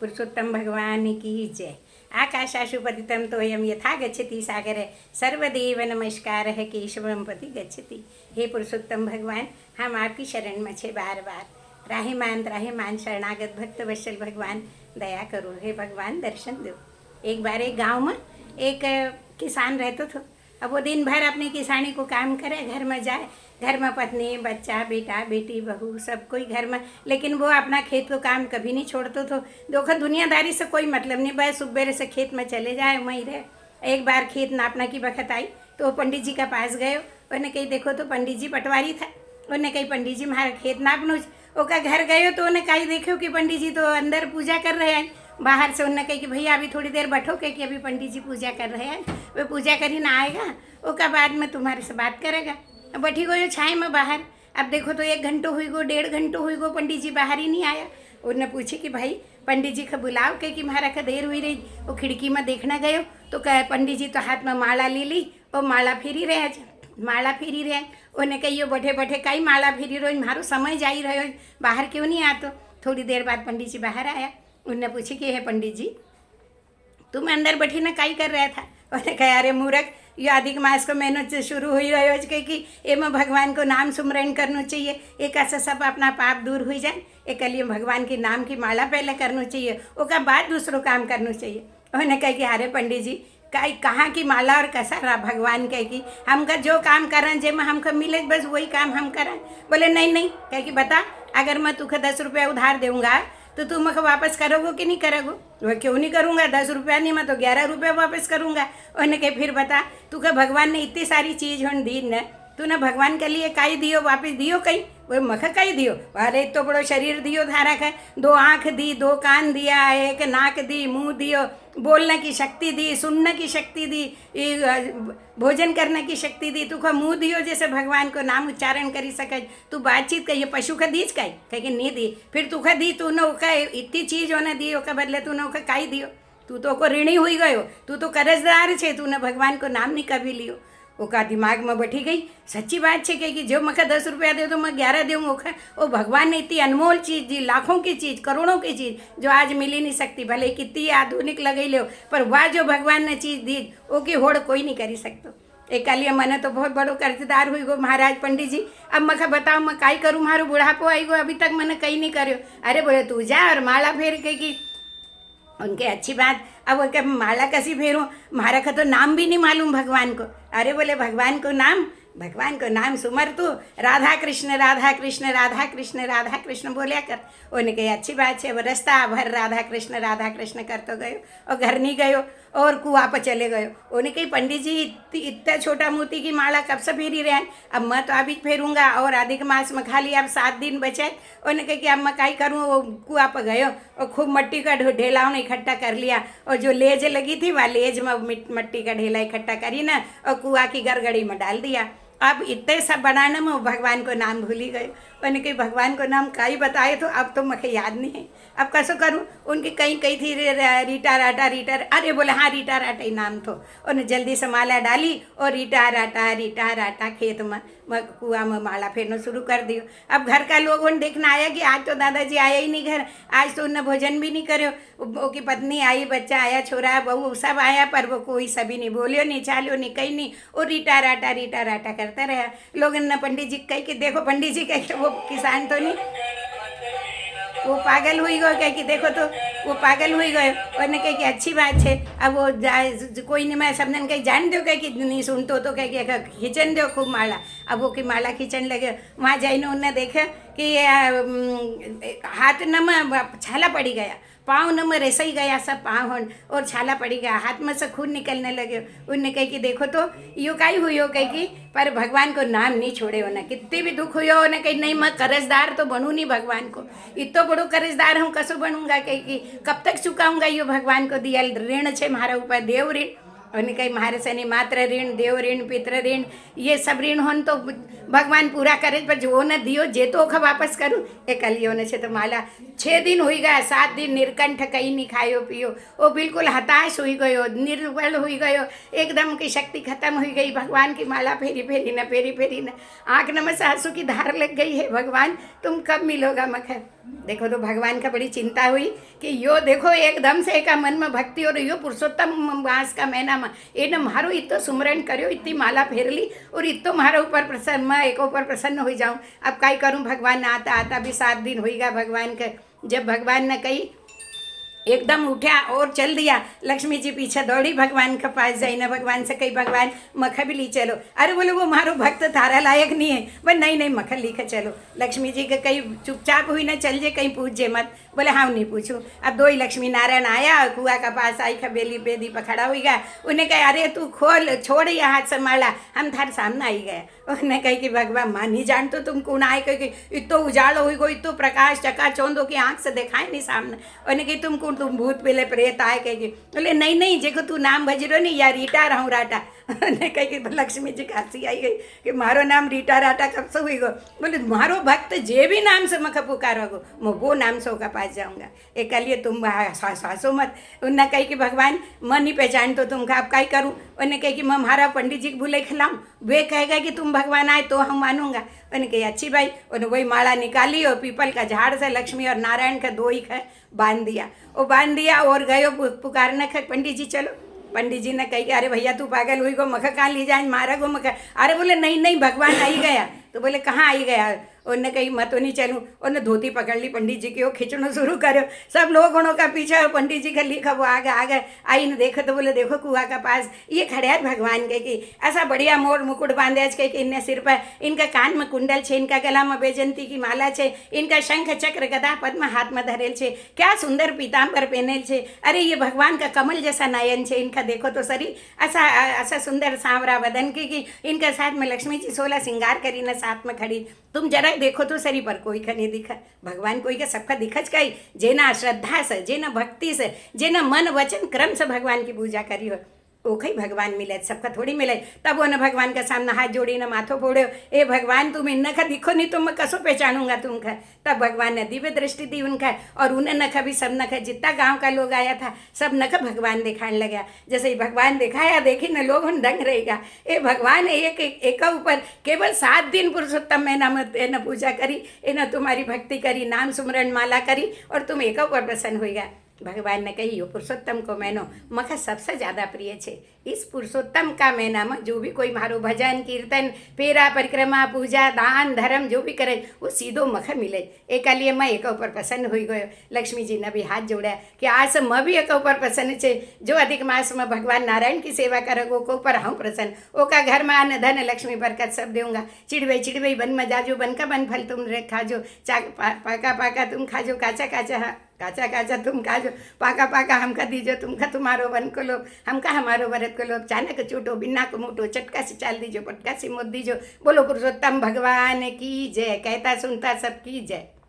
पुरुषोत्तम भगवान की जय। आकाशाशुपतितं तोयं यथा गच्छति सागरे सर्वदेव नमस्कार है केशवम पति गच्छति। हे पुरुषोत्तम भगवान, हम आपकी शरण में छे बार बार। त्राहिमाम शरणागत भक्त वत्सल भगवान दया करो। हे भगवान दर्शन दो। एक बार एक गांव में एक किसान रहते थे। अब वो दिन भर अपनी किसानी को काम करे, घर में जाए, घर में पत्नी बच्चा बेटा बेटी बहू सब कोई घर में, लेकिन वो अपना खेत को काम कभी नहीं छोड़ते थे। देखो दुनियादारी से कोई मतलब नहीं, बस सुबह से खेत में चले जाए वहीं रहे। एक बार खेत नापना की बखत आई तो वो पंडित जी का पास गए। उन्हें कही देखो तो पंडित जी पटवारी था। उन्हें कही पंडित जी हमारा खेत नापनो। ओका घर गए तो उन्हें कही देखो कि पंडित जी तो अंदर पूजा कर रहे हैं। बाहर से उन्होंने कही कि भैया अभी थोड़ी देर बैठो के कि अभी पंडित जी पूजा कर रहे हैं, वो पूजा करी ना आएगा, उसका बाद में तुम्हारे से बात करेगा। अब बैठी गई छाई में बाहर। अब देखो तो 1 घंटो हुई गो, 1.5 घंटो हुई गो, पंडित जी बाहर ही नहीं आया। उन्होंने पूछी कि भाई पंडित जी का बुलाओ के कि हमारा का देर हुई रही। वो खिड़की में देखना गयो तो कहे पंडित जी तो हाथ में माला ले ली और माला फेरी रहे, माला फेरी रहे। उन्हें कहियो बैठे बैठे कई माला फेरी रहो, मारो समय जा ही रहो, बाहर क्यों नहीं आतो। थोड़ी देर बाद पंडित जी बाहर आया। उनने पूछी कि हे पंडित जी तुम अंदर बैठी ना काई कर रहा था। उन्हें कहा अरे मूर्ख, ये अधिक मास को महीनों शुरू हुई रहो कि एम भगवान को नाम सुमरण करना चाहिए, एक ऐसा सब अपना पाप दूर हो जाए। एक लिए भगवान के नाम की माला पहले करना चाहिए, उसका बाद दूसरों काम करना चाहिए। उन्हें कहा कि अरे पंडित जी कहाँ की माला और कैसा रहा भगवान कहे कि हमका जो काम करें जे में हमको मिले बस वही काम हम करें। बोले नहीं नहीं, कहे कि बता अगर मैं तुखे 10 रुपया उधार दूंगा तो तुम मुझे वापस करोगे कि नहीं करोगे। वह क्यों नहीं करूँगा, 10 रुपया नहीं मैं तो 11 रुपया वापस करूँगा। उन्हें कहे फिर बता तुझे भगवान ने इतनी सारी चीज़ होने दी न, तूने भगवान के लिए काई दियो वापस दियो कहीं, वो मख काई दियो। अरे तो बड़ो शरीर दियो धारा है, 2 आँख दी, 2 कान दिया, 1 नाक दी, मुँह दियो, बोलने की शक्ति दी, सुनने की शक्ति दी, भोजन करने की शक्ति दी, तुझे मुँह दियो जैसे भगवान को नाम उच्चारण करी सके। तू बातचीत कहिए पशु का दीज काई कहे नहीं दी, फिर तुझे दी तूने ओका इतनी चीज़ होने दी, ओका बदले तूने ओका काई दियो। तू तो को ऋणी हुई गयो, तू तो कर्जदार छे, तूने भगवान को नाम नहीं कभी लियो। ओका दिमाग में बैठी गई सच्ची बात है कि जो मका 10 रुपया दे तो मैं 11 दूँ। ओखा वो भगवान ने इतनी अनमोल चीज़ दी, लाखों की चीज़, करोड़ों की चीज़ जो आज मिल ही नहीं सकती, भले कितनी आधुनिक लगे लो, पर वह जो भगवान ने चीज़ दी वो की होड़ कोई नहीं करी सकता। एक लिए मैंने तो बहुत बड़ो कर्जदार हुई गो महाराज पंडित जी। अब मखा बताओ मैं काई करूँ, मारो बुढ़ापो आई गो अभी तक मैंने कहीं नहीं करो। अरे बोले तू जा और माला फेर के कि उनके अच्छी बात। अब वो क्या माला कैसी फेरूँ, मारा का तो नाम भी नहीं मालूम भगवान को। अरे बोले भगवान को नाम सुमर तू राधा कृष्ण राधा कृष्ण राधा कृष्ण राधा कृष्ण बोलिया कर। उन्हें कही अच्छी बात है। वो रास्ता भर राधा कृष्ण कर तो गयो और घर नहीं गयो और कुआं पर चले गयो। उन्हें कही पंडित जी इतना छोटा मोती की माला कब से फेरी रहे हैं, अब मैं तो अभी फेरूँगा और अधिक मास में खाली अब 7 दिन बचे। उन्हें कही कि अब मैं काई करूँ। वो कुआं पर गयो और खूब मट्टी का ढेला उन्हें इकट्ठा कर लिया और जो लेज लगी थी वह लेज में मट्टी का ढेला इकट्ठा करी ना और कुआं की गरगड़ी में डाल दिया। अब इतने सब बनाने में भगवान को नाम भूली गए। उन्होंने कही भगवान को नाम काई बताए तो अब तो मुझे याद नहीं है, अब कैसे करूँ। उनकी कहीं कही थी रीटा राटा अरे बोले हाँ रीटा राटा ही नाम तो। उन्हें जल्दी से माला डाली और रीटा राटा खेत में कुआं में माला फेरना शुरू कर दियो। अब घर का लोग उन देखना आया कि आज तो दादाजी आया ही नहीं घर, आज तो उन्हें भोजन भी नहीं करो। वो की पत्नी आई, बच्चा आया, छोरा बहू सब आया, पर वो कोई सभी नहीं बोलियो नहीं चालियो नहीं कहीं नहीं, और रीटा राटा करता रहा। लोग ने पंडित जी कही कि देखो पंडित जी कहे वो किसान तो नहीं, वो पागल हुई गयो। कहे कि देखो तो वो पागल हुई गयो। उन्होंने कहे कि अच्छी बात है। अब वो कोई नहीं, मैं सबने कहीं जान दो कहे कि नहीं सुनतो तो कहे कि खींचन दो खूब माला। अब वो की माला खींचन लगे। वहाँ जाइने उन्होंने देखा कि हाथ न में छाला पड़ी गया, पाँव न में रसई गया, सब पाँव और छाला पड़ी गया, हाथ में से खून निकलने लगे। उनने कही कि देखो तो यो काई हुई हो, कही कि पर भगवान को नाम नहीं छोड़े हो ना, कितने भी दुख हुई हो ना। कही नहीं मैं कर्जदार तो बनूँ नहीं भगवान को, इतो बड़ो कर्जदार हूँ कसो बनूंगा, कही कि कब तक चुकाऊंगा यो भगवान को दिया ऋण छे मारा ऊपर देव ऋण। અને કંઈ મારે શની માત્ર ऋण देव ऋण पितृ ऋण ये सब ऋण हो तो भगवान पूरा करे पर जो न दियो जे तो ओखा वापस करूँ ए कलियो ने छे तो माला 6 दिन हुई गया 7 दिन निर्कंठ कहीं नहीं खायो पियो वो बिल्कुल हताश हुई गयो निर्बल हुई गयो एकदम की शक्ति खत्म हुई गई भगवान की माला फेरी फेरी न आँख नम से आंसू की धार लग गई है भगवान तुम कब मिलोगा मखर देखो तो भगवान का बड़ी चिंता हुई कि यो देखो एकदम से एका मन में भक्ति और यो पुरुषोत्तम मास का महीना में एने मारो इतो सुमरण कर्यो इतनी माला फेरली और इतो मारा ऊपर प्रसन्न मैं एक ऊपर प्रसन्न हो जाऊँ अब काई करूँ भगवान आता आता भी 7 दिन होगा भगवान के जब भगवान ने कही एकदम उठा और चल दिया लक्ष्मी जी पीछे दौड़ी भगवान के पास जाइने भगवान से कही भगवान मखा भी ली चलो अरे बोले वो मारो भक्त थारा लायक नहीं है बोले नहीं मखा लीखे चलो लक्ष्मी जी के कहीं चुपचाप हुई ना चल जे कहीं पूछ जे मत बोले हाँ नहीं पूछूं अब 2 ही लक्ष्मी नारायण आया कुआ का पास आई खबेली बेदी पर खड़ा हुई गया उन्हें कहा अरे तू खोल छोड़ ये हाथ संभाला हम थारे सामने आई गए उन्हें कही कि भगवान माँ नहीं जानतो तुम कौन आए कही इतो उजाड़ो हुई गो इतो प्रकाश चका चौंदो की आँख से दिखाए नहीं सामने उन्हें कही तुम कौन तुम भूत पेले प्रेत आए कही बोले नहीं जेको तू नाम भजरो नहीं या रीटा रहूँ राटा ने कही कि लक्ष्मी जी हंसी आई गई कि मारो नाम रीटा राटा कब से हुई गो बोले मारो भक्त जे भी नाम से मख पुकारोगो मैं वो नाम से होगा पास जाऊँगा एक लिए तुम सासो मत उन्हें कही कि भगवान मैं नहीं पहचान तो तुम अब काई करूँ उन्हें कही कि मैं हमारा पंडित जी को भूले खिलाऊँ वे कहेगा कि तुम भगवान आए तो हम मानूंगा उन्हें कही अच्छी भाई उन्हें वही माला निकाली और पीपल का झाड़ से लक्ष्मी और नारायण का 2 ही बांध दिया और गयो पुकारने का पंडित जी चलो पंडित जी ने कही कि अरे भैया तू पागल हुई गो मखा कहाँ ली जाए मारा गो मखा अरे बोले नहीं भगवान आई गया तो बोले कहाँ आई गया उनने कही मैं तो नहीं चलूँ उन्हें धोती पकड़ ली पंडित जी की वो खींचना शुरू करो सब लोगों का पीछे पंडित जी का लिखा वो आगे आई ने देखो तो बोले देखो कुआ का पास ये खड़े है भगवान के कि ऐसा बढ़िया मोर मुकुट बांधे कह कि इनने सिर पर इनका कान में कुंडल छे इनका गला में बैजंती की माला छे इनका शंख चक्र गदा पद्म हाथ में धरेल छे क्या सुंदर पीताम्बर पहनेल छे अरे ये भगवान का कमल जैसा नयन छे इनका देखो तो शरीर ऐसा सुंदर सांवरा बदन की इनका साथ में लक्ष्मी जी 16 श्रृंगार करी न साथ में खड़ी तुम जरा देखो तो सरी पर कोई का नहीं दिखा भगवान कोई का सबका दिखच कई जेना श्रद्धा से जेना भक्ति से जेना मन वचन क्रम से भगवान की पूजा करी हो ओखई भगवान मिले सबका थोड़ी मिले तब वो न भगवान का सामने हाथ जोड़ी न माथो फोड़ो ए भगवान तुम इन का दिखो नहीं तो मैं कसो पहचानूंगा तुमका तब भगवान ने दिव्य दृष्टि दी उनका और उन्हें नखा भी सब नखा जितना गांव का लोग आया था सब नखा भगवान दिखाने लगा जैसे ही भगवान दिखाया देखी न लोग दंग रहेगा ए भगवान एक ऊपर केवल 7 दिन पुरुषोत्तम महीना में पूजा करी एना तुम्हारी भक्ति करी नाम सुमरण माला करी और तुम एक ऊपर प्रसन्न होगा भगवान ने कही यो पुरुषोत्तम को महीनो मखा सबसे ज़्यादा प्रिय छे इस पुरुषोत्तम का महीना में जो भी कोई मारो भजन कीर्तन फेरा परिक्रमा पूजा दान धर्म जो भी करे वो सीधो मखा मिले एक लिए मैं एक ऊपर प्रसन्न हो गयो लक्ष्मी जी ने भी हाथ जोड़ा कि आज से मैं भी एक ऊपर प्रसन्न छे जो अधिक मास में भगवान नारायण की सेवा करोगो को ऊपर हूँ प्रसन्न ओका घर में अन्न धन लक्ष्मी बरकत सब दूंगा चिड़वई बन में जाजो बन का बन फल तुम खाजो पाका तुम खाजो काचा तुम खाजो पाका हमका दीजो तुमका तुम्हारो वन को लो हमका हमारो भरत को लो चानक चूटो बिना को मुटो चटका से चाल दीजो पटका से मोद दीजो बोलो पुरुषोत्तम भगवान की जय कहता सुनता सब की जय।